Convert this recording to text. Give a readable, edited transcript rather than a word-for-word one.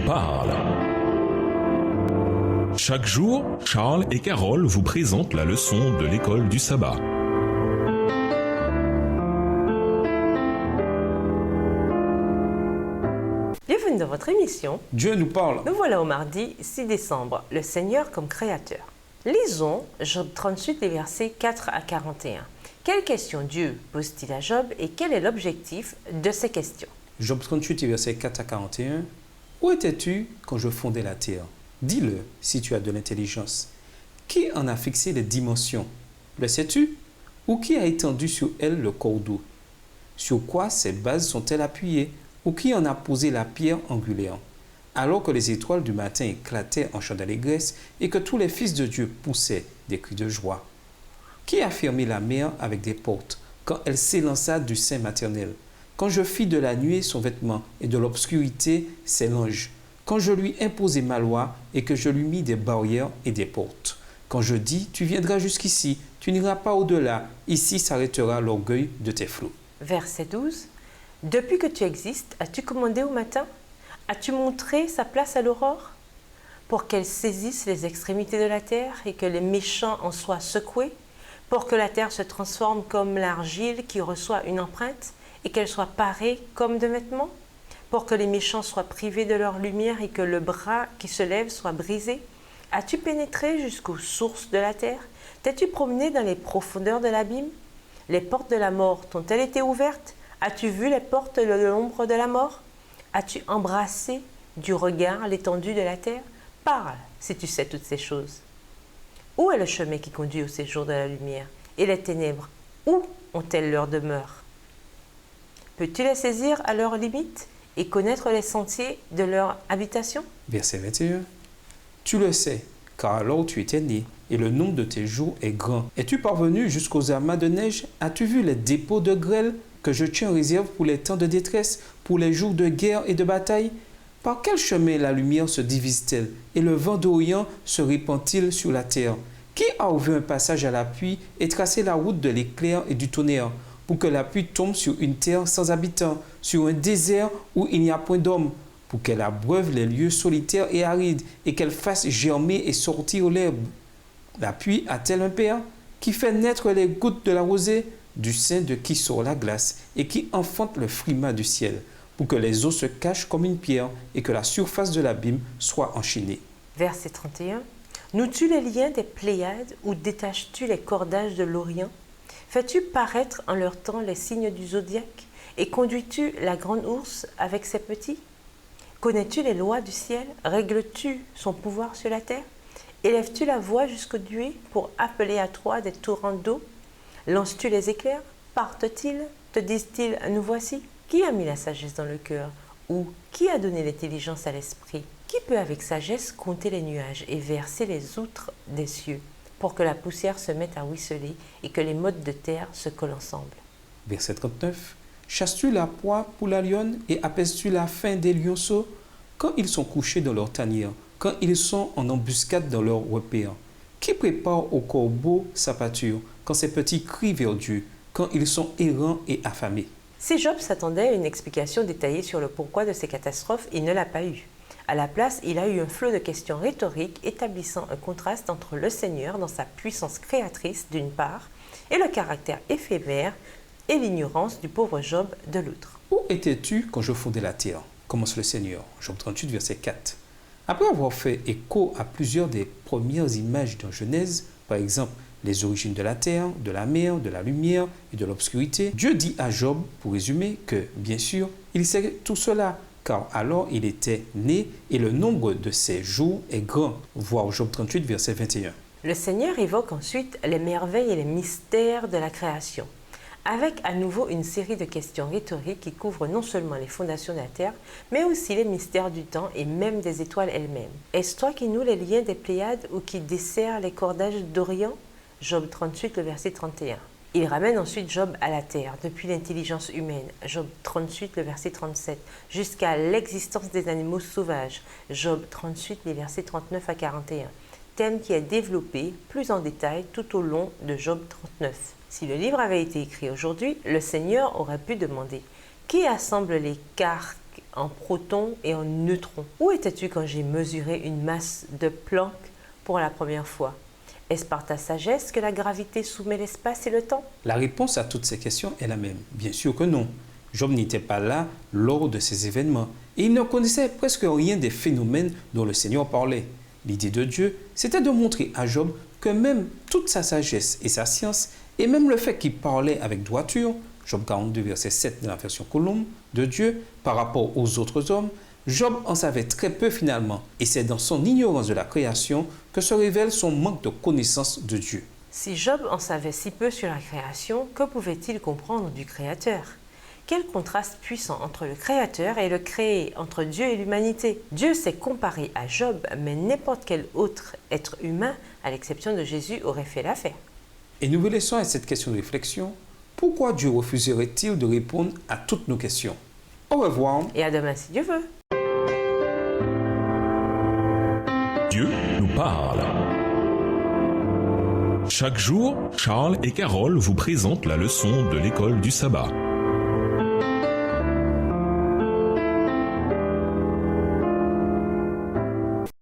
parle. Chaque jour, Charles et Carole vous présentent la leçon de l'école du sabbat. Bienvenue dans votre émission. Dieu nous parle. Nous voilà au mardi 6 décembre, le Seigneur comme créateur. Lisons Job 38, les versets 4 à 41. Quelles questions Dieu pose-t-il à Job et quel est l'objectif de ces questions? Job 38, versets 4 à 41. Où étais-tu quand je fondais la terre? Dis-le si tu as de l'intelligence. Qui en a fixé les dimensions? Le sais-tu? Ou qui a étendu sur elle le cordeau? Sur quoi ces bases sont-elles appuyées? Ou qui en a posé la pierre angulaire? Alors que les étoiles du matin éclataient en chants d'allégresse et que tous les fils de Dieu poussaient des cris de joie. Qui a fermé la mer avec des portes quand elle s'élança du sein maternel? Quand je fis de la nuée son vêtement et de l'obscurité ses langes? Quand je lui imposai ma loi et que je lui mis des barrières et des portes? Quand je dis, tu viendras jusqu'ici, tu n'iras pas au-delà, ici s'arrêtera l'orgueil de tes flots. Verset 12. Depuis que tu existes, as-tu commandé au matin? As-tu montré sa place à l'aurore? Pour qu'elle saisisse les extrémités de la terre et que les méchants en soient secoués? Pour que la terre se transforme comme l'argile qui reçoit une empreinte et qu'elle soit parée comme de vêtements? Pour que les méchants soient privés de leur lumière et que le bras qui se lève soit brisé? As-tu pénétré jusqu'aux sources de la terre? T'es-tu promené dans les profondeurs de l'abîme? Les portes de la mort t'ont-elles été ouvertes? As-tu vu les portes de l'ombre de la mort? As-tu embrassé du regard l'étendue de la terre? Parle si tu sais toutes ces choses. Où est le chemin qui conduit au séjour de la lumière? Et les ténèbres, où ont-elles leur demeure? Peux-tu les saisir à leurs limites et connaître les sentiers de leur habitation? Verset 21. Tu le sais, car alors tu étais né, et le nombre de tes jours est grand. Es-tu parvenu jusqu'aux amas de neige? As-tu vu les dépôts de grêle que je tiens en réserve pour les temps de détresse, pour les jours de guerre et de bataille? Par quel chemin la lumière se divise-t-elle et le vent d'Orient se répand-il sur la terre? Qui a ouvert un passage à la pluie et tracé la route de l'éclair et du tonnerre, pour que la pluie tombe sur une terre sans habitants, sur un désert où il n'y a point d'homme, pour qu'elle abreuve les lieux solitaires et arides et qu'elle fasse germer et sortir l'herbe? La pluie a-t-elle un père qui fait naître les gouttes de la rosée, du sein de qui sort la glace et qui enfante le frimas du ciel, pour que les eaux se cachent comme une pierre et que la surface de l'abîme soit enchaînée? Verset 31. Noues-tu les liens des Pléiades ou détaches-tu les cordages de l'Orient? Fais-tu paraître en leur temps les signes du zodiaque et conduis-tu la grande ourse avec ses petits? Connais-tu les lois du ciel? Règles-tu son pouvoir sur la terre? Élèves-tu la voix jusqu'aux nuées pour appeler à toi des torrents d'eau? Lances-tu les éclairs? Partent-ils? Te disent-ils, nous voici? Qui a mis la sagesse dans le cœur? Ou qui a donné l'intelligence à l'esprit? Qui peut avec sagesse compter les nuages et verser les outres des cieux, pour que la poussière se mette à ruisseler et que les mottes de terre se collent ensemble? Verset 39. Chasses-tu la proie pour la lionne et apaises-tu la faim des lionceaux? Quand ils sont couchés dans leur tanière, quand ils sont en embuscade dans leur repère? Qui prépare au corbeau sa pâture, quand ses petits crient vers Dieu, quand ils sont errants et affamés? Si Job s'attendait à une explication détaillée sur le pourquoi de ces catastrophes, il ne l'a pas eu. À la place, il a eu un flot de questions rhétoriques établissant un contraste entre le Seigneur dans sa puissance créatrice d'une part et le caractère éphémère et l'ignorance du pauvre Job de l'autre. Où étais-tu quand je fondais la terre? Commence le Seigneur. Job 38, verset 4. Après avoir fait écho à plusieurs des premières images de Genèse, par exemple les origines de la terre, de la mer, de la lumière et de l'obscurité, Dieu dit à Job, pour résumer, que, bien sûr, il sait tout cela, car alors il était né et le nombre de ses jours est grand. Voir Job 38, verset 21. Le Seigneur évoque ensuite les merveilles et les mystères de la création, avec à nouveau une série de questions rhétoriques qui couvrent non seulement les fondations de la terre, mais aussi les mystères du temps et même des étoiles elles-mêmes. Est-ce toi qui noues les liens des Pléiades ou qui desserres les cordages d'Orient? Job 38, le verset 31. Il ramène ensuite Job à la terre, depuis l'intelligence humaine, Job 38, le verset 37, jusqu'à l'existence des animaux sauvages, Job 38, les versets 39 à 41. Thème qui est développé plus en détail tout au long de Job 39. Si le livre avait été écrit aujourd'hui, le Seigneur aurait pu demander « Qui assemble les carques en protons et en neutrons. Où étais-tu quand j'ai mesuré une masse de Planck pour la première fois? Est-ce par ta sagesse que la gravité soumet l'espace et le temps? La réponse à toutes ces questions est la même. Bien sûr que non. Job n'était pas là lors de ces événements et il ne connaissait presque rien des phénomènes dont le Seigneur parlait. L'idée de Dieu, c'était de montrer à Job que même toute sa sagesse et sa science, et même le fait qu'il parlait avec droiture, Job 42, verset 7 de la version Colombe, de Dieu par rapport aux autres hommes, Job en savait très peu finalement, et c'est dans son ignorance de la création que se révèle son manque de connaissance de Dieu. Si Job en savait si peu sur la création, que pouvait-il comprendre du Créateur? Quel contraste puissant entre le Créateur et le créé, entre Dieu et l'humanité. Dieu s'est comparé à Job, mais n'importe quel autre être humain, à l'exception de Jésus, aurait fait l'affaire. Et nous vous laissons à cette question de réflexion. Pourquoi Dieu refuserait-il de répondre à toutes nos questions? Au revoir. Et à demain si Dieu veut. Dieu nous parle. Chaque jour, Charles et Carole vous présentent la leçon de l'école du sabbat.